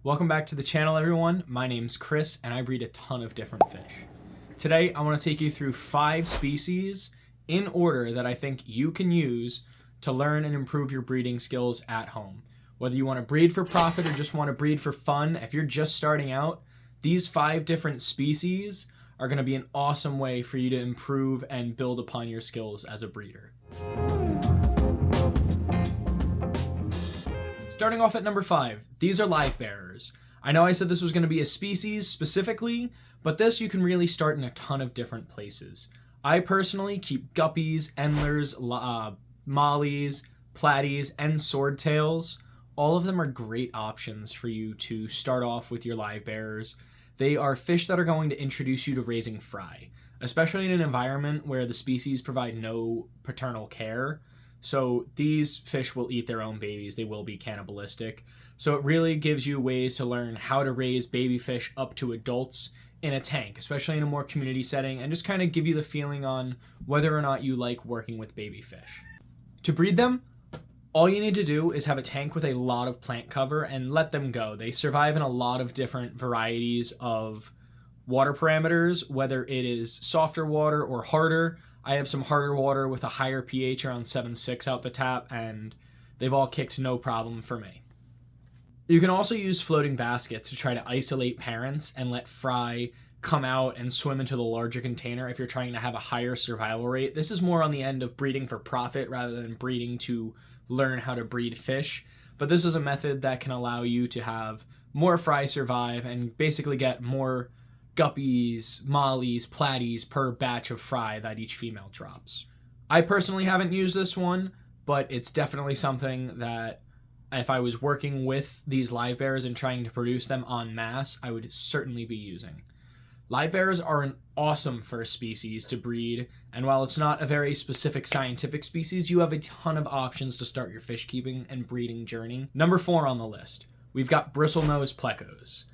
Welcome back to the channel, everyone. My name's Chris, and I breed a ton of different fish. Today, I want to take you through 5 species in order that I think you can use to learn and improve your breeding skills at home. Whether you want to breed for profit or just want to breed for fun, if you're just starting out, these 5 different species are going to be an awesome way for you to improve and build upon your skills as a breeder. Starting off at number 5, these are live bearers. I know I said this was going to be a species specifically, but this you can really start in a ton of different places. I personally keep guppies, endlers, mollies, platies, and swordtails. All of them are great options for you to start off with your live bearers. They are fish that are going to introduce you to raising fry, especially in an environment where the species provide no paternal care. So these fish will eat their own babies. They will be cannibalistic. So it really gives you ways to learn how to raise baby fish up to adults in a tank, especially in a more community setting, and just kind of give you the feeling on whether or not you like working with baby fish. To breed them, all you need to do is have a tank with a lot of plant cover and let them go. They survive in a lot of different varieties of water parameters, whether it is softer water or harder. I have some harder water with a higher pH around 7.6 out the tap, and they've all kicked no problem for me. You can also use floating baskets to try to isolate parents and let fry come out and swim into the larger container if you're trying to have a higher survival rate. This is more on the end of breeding for profit rather than breeding to learn how to breed fish, but this is a method that can allow you to have more fry survive and basically get more guppies, mollies, platies per batch of fry that each female drops. I personally haven't used this one, but it's definitely something that if I was working with these live bearers and trying to produce them en masse, I would certainly be using. Live bearers are an awesome first species to breed, and while it's not a very specific scientific species, you have a ton of options to start your fish keeping and breeding journey. Number 4 on the list, we've got bristlenose plecos.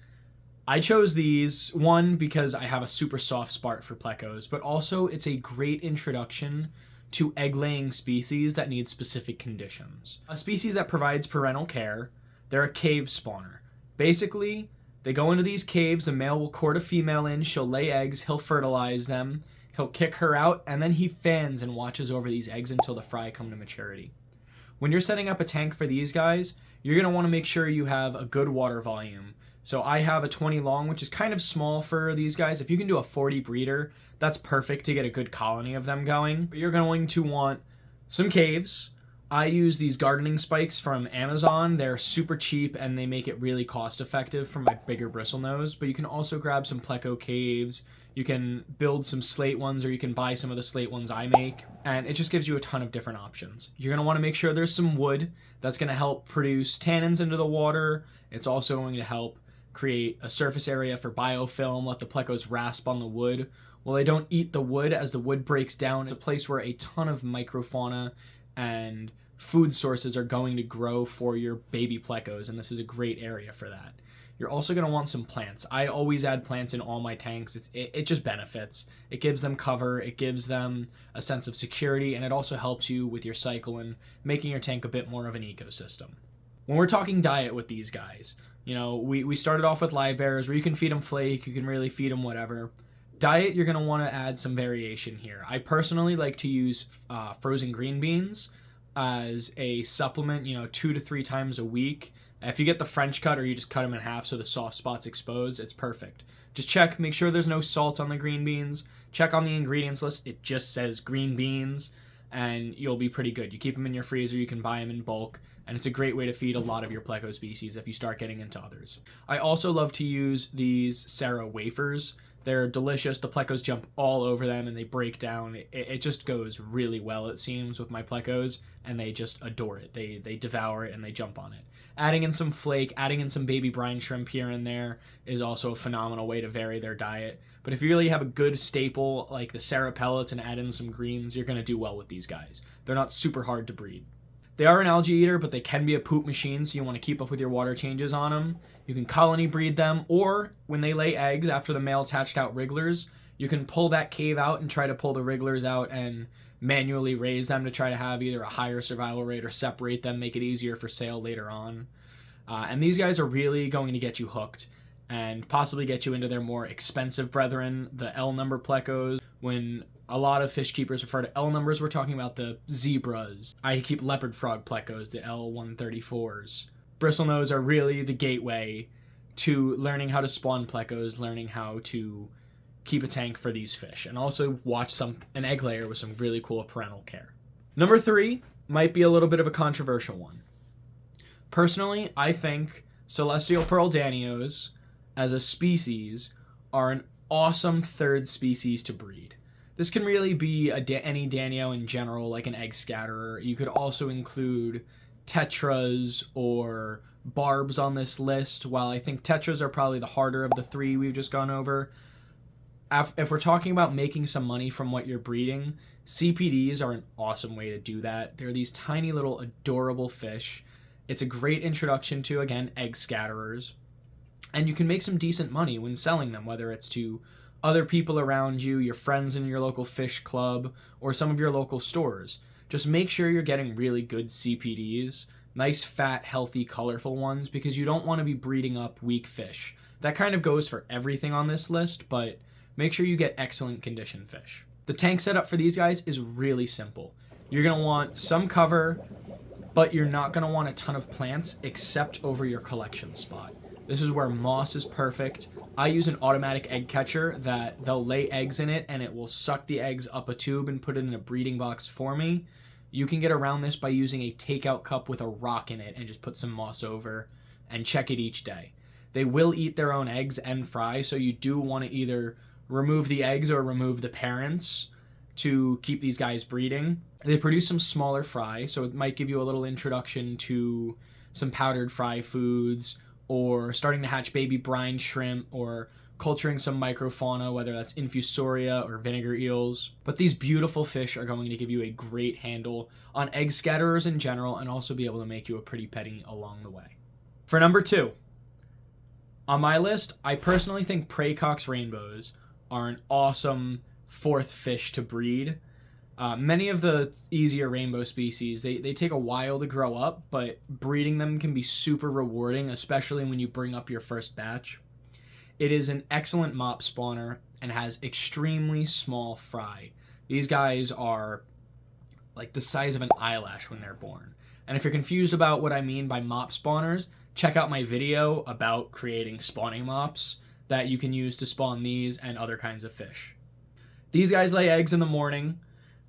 I chose these, one, because I have a super soft spot for plecos, but also it's a great introduction to egg-laying species that need specific conditions. A species that provides parental care, they're a cave spawner. Basically, they go into these caves, a male will court a female in, she'll lay eggs, he'll fertilize them, he'll kick her out, and then he fans and watches over these eggs until the fry come to maturity. When you're setting up a tank for these guys, you're going to want to make sure you have a good water volume. So I have a 20 long, which is kind of small for these guys. If you can do a 40 breeder, that's perfect to get a good colony of them going. But you're going to want some caves. I use these gardening spikes from Amazon. They're super cheap and they make it really cost effective for my bigger bristlenose. But you can also grab some pleco caves. You can build some slate ones, or you can buy some of the slate ones I make. And it just gives you a ton of different options. You're going to want to make sure there's some wood. That's going to help produce tannins into the water. It's also going to help create a surface area for biofilm, let the plecos rasp on the wood. Well, they don't eat the wood as the wood breaks down. It's a place where a ton of microfauna and food sources are going to grow for your baby plecos, and this is a great area for that. You're also going to want some plants. I always add plants in all my tanks. It just benefits. It gives them cover, it gives them a sense of security, and it also helps you with your cycle and making your tank a bit more of an ecosystem. When we're talking diet with these guys, you know, we started off with live bearers where you can feed them flake, you can really feed them whatever. Diet, you're going to want to add some variation here. I personally like to use frozen green beans as a supplement, 2 to 3 times a week. If you get the French cut or you just cut them in half so the soft spot's exposed, it's perfect. Just check, make sure there's no salt on the green beans. Check on the ingredients list. It just says green beans, and you'll be pretty good. You keep them in your freezer, you can buy them in bulk, and it's a great way to feed a lot of your pleco species if you start getting into others. I also love to use these Sarah wafers. They're delicious. The plecos jump all over them and they break down. It just goes really well, it seems, with my plecos, and they just adore it. They devour it and they jump on it. Adding in some flake, adding in some baby brine shrimp here and there is also a phenomenal way to vary their diet. But if you really have a good staple like the Sarah pellets and add in some greens, you're going to do well with these guys. They're not super hard to breed. They are an algae eater, but they can be a poop machine, so you want to keep up with your water changes on them. You can colony breed them, or when they lay eggs after the male's hatched out wrigglers, you can pull that cave out and try to pull the wrigglers out and manually raise them to try to have either a higher survival rate or separate them, make it easier for sale later on. And these guys are really going to get you hooked and possibly get you into their more expensive brethren, the L number plecos. When a lot of fish keepers refer to L numbers, we're talking about the zebras. I keep leopard frog plecos, the L134s. Bristlenose are really the gateway to learning how to spawn plecos, learning how to keep a tank for these fish, and also watch an egg layer with some really cool parental care. Number 3 might be a little bit of a controversial one. Personally, I think celestial pearl danios as a species are an awesome third species to breed. This can really be any danio in general, like an egg scatterer. You could also include tetras or barbs on this list. While I think tetras are probably the harder of the 3 we've just gone over, if we're talking about making some money from what you're breeding, CPDs are an awesome way to do that. They're these tiny little adorable fish. It's a great introduction to, again, egg scatterers. And you can make some decent money when selling them, whether it's to other people around you, your friends in your local fish club, or some of your local stores. Just make sure you're getting really good CPDs, nice, fat, healthy, colorful ones, because you don't want to be breeding up weak fish. That kind of goes for everything on this list, but make sure you get excellent condition fish. The tank setup for these guys is really simple. You're going to want some cover, but you're not going to want a ton of plants except over your collection spot. This is where moss is perfect. I use an automatic egg catcher that they'll lay eggs in it and it will suck the eggs up a tube and put it in a breeding box for me. You can get around this by using a takeout cup with a rock in it and just put some moss over and check it each day. They will eat their own eggs and fry, so you do want to either remove the eggs or remove the parents to keep these guys breeding. They produce some smaller fry, so it might give you a little introduction to some powdered fry foods, or starting to hatch baby brine shrimp, or culturing some microfauna, whether that's infusoria or vinegar eels. But these beautiful fish are going to give you a great handle on egg scatterers in general, and also be able to make you a pretty penny along the way. For number 2, on my list, I personally think Praecox rainbows are an awesome 4th fish to breed. Many of the easier rainbow species, they take a while to grow up, but breeding them can be super rewarding, especially when you bring up your first batch. It is an excellent mop spawner and has extremely small fry. These guys are like the size of an eyelash when they're born. And if you're confused about what I mean by mop spawners, check out my video about creating spawning mops that you can use to spawn these and other kinds of fish. These guys lay eggs in the morning,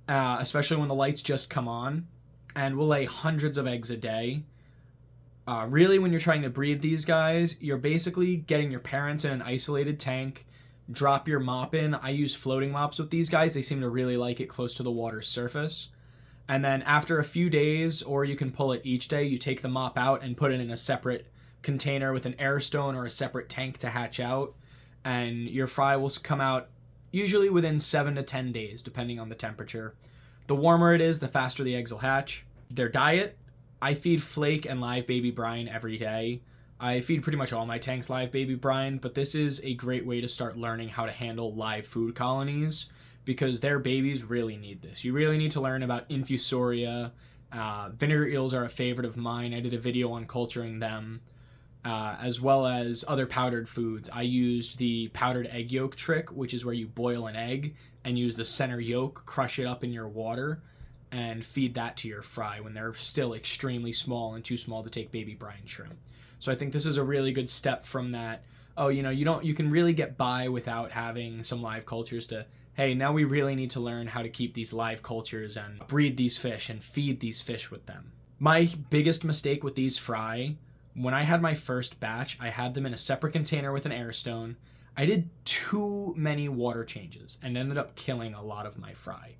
especially when the lights just come on, and will lay hundreds of eggs a day. Really, when you're trying to breed these guys, you're basically getting your parents in an isolated tank, drop your mop in. I use floating mops with these guys. They seem to really like it close to the water's surface. And then after a few days, or you can pull it each day, you take the mop out and put it in a separate container with an air stone or a separate tank to hatch out. And your fry will come out usually within 7 to 10 days, depending on the temperature. The warmer it is, the faster the eggs will hatch. Their diet, I feed flake and live baby brine every day. I feed pretty much all my tanks live baby brine, but this is a great way to start learning how to handle live food colonies, because their babies really need this. You really need to learn about infusoria. Vinegar eels are a favorite of mine. I did a video on culturing them, as well as other powdered foods. I used the powdered egg yolk trick, which is where you boil an egg and use the center yolk, crush it up in your water, and feed that to your fry when they're still extremely small and too small to take baby brine shrimp. So I think this is a really good step from that, you can really get by without having some live cultures, to, hey, now we really need to learn how to keep these live cultures and breed these fish and feed these fish with them. My biggest mistake with these fry, when I had my first batch, I had them in a separate container with an air stone. I did too many water changes and ended up killing a lot of my fry.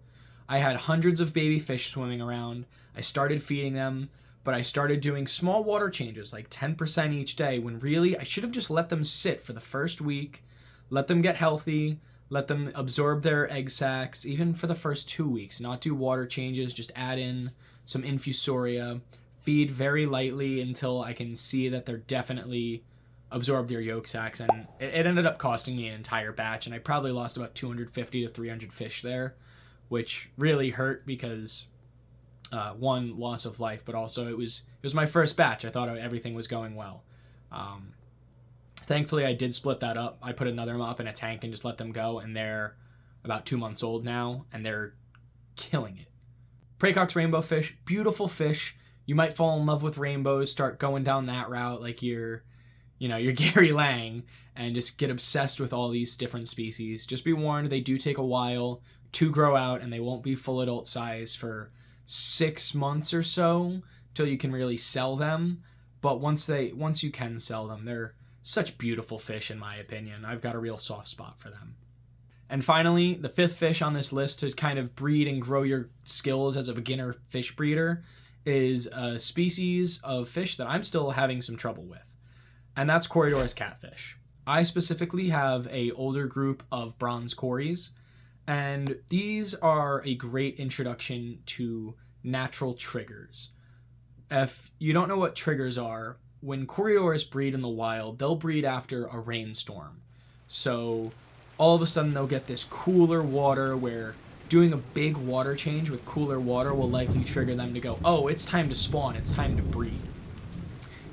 I had hundreds of baby fish swimming around. I started feeding them, but I started doing small water changes, like 10% each day, when really I should have just let them sit for the first week, let them get healthy, let them absorb their egg sacs, even for the first 2 weeks, not do water changes, just add in some infusoria, feed very lightly until I can see that they're definitely absorbed their yolk sacs. And it ended up costing me an entire batch, and I probably lost about 250 to 300 fish there, which really hurt because one, loss of life, but also it was It was my first batch. I thought everything was going well. Thankfully, I did split that up. I put another one up in a tank and just let them go, and they're about 2 months old now, and they're killing it. Praecox rainbow fish, beautiful fish. You might fall in love with rainbows, start going down that route like you're Gary Lang, and just get obsessed with all these different species. Just be warned, they do take a while to grow out, and they won't be full adult size for 6 months or so till you can really sell them. But once you can sell them, they're such beautiful fish in my opinion. I've got a real soft spot for them. And finally, the fifth fish on this list to kind of breed and grow your skills as a beginner fish breeder is a species of fish that I'm still having some trouble with, and that's Corydoras catfish. I specifically have a older group of bronze cories, and these are a great introduction to natural triggers. If you don't know what triggers are, when Corydoras breed in the wild, they'll breed after a rainstorm. So all of a sudden they'll get this cooler water where doing a big water change with cooler water will likely trigger them to go, oh, it's time to spawn, it's time to breed.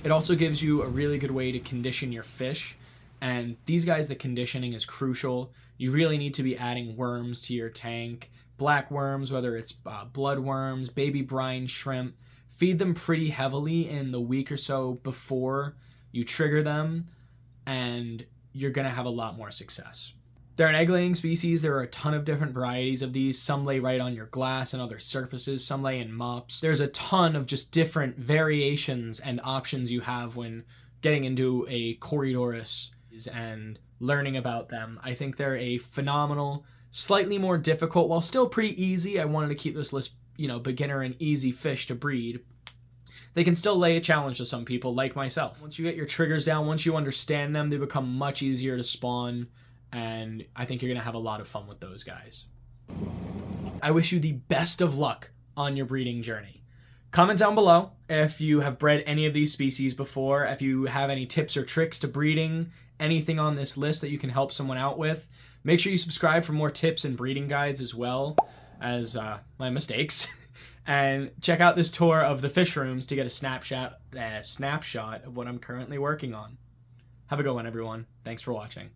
It also gives you a really good way to condition your fish, and these guys, the conditioning is crucial. You really need to be adding worms to your tank, black worms, whether it's blood worms, baby brine shrimp. Feed them pretty heavily in the week or so before you trigger them, and you're going to have a lot more success. They're an egg-laying species. There are a ton of different varieties of these. Some lay right on your glass and other surfaces. Some lay in mops. There's a ton of just different variations and options you have when getting into a Corydoras and learning about them. I think they're a phenomenal, slightly more difficult, while still pretty easy. I wanted to keep this list, beginner and easy fish to breed. They can still lay a challenge to some people, like myself. Once you get your triggers down, once you understand them, they become much easier to spawn, and I think you're going to have a lot of fun with those guys. I wish you the best of luck on your breeding journey. Comment down below if you have bred any of these species before, if you have any tips or tricks to breeding, anything on this list that you can help someone out with. Make sure you subscribe for more tips and breeding guides as well as my mistakes. And check out this tour of the fish rooms to get a snapshot of what I'm currently working on. Have a good one, everyone. Thanks for watching.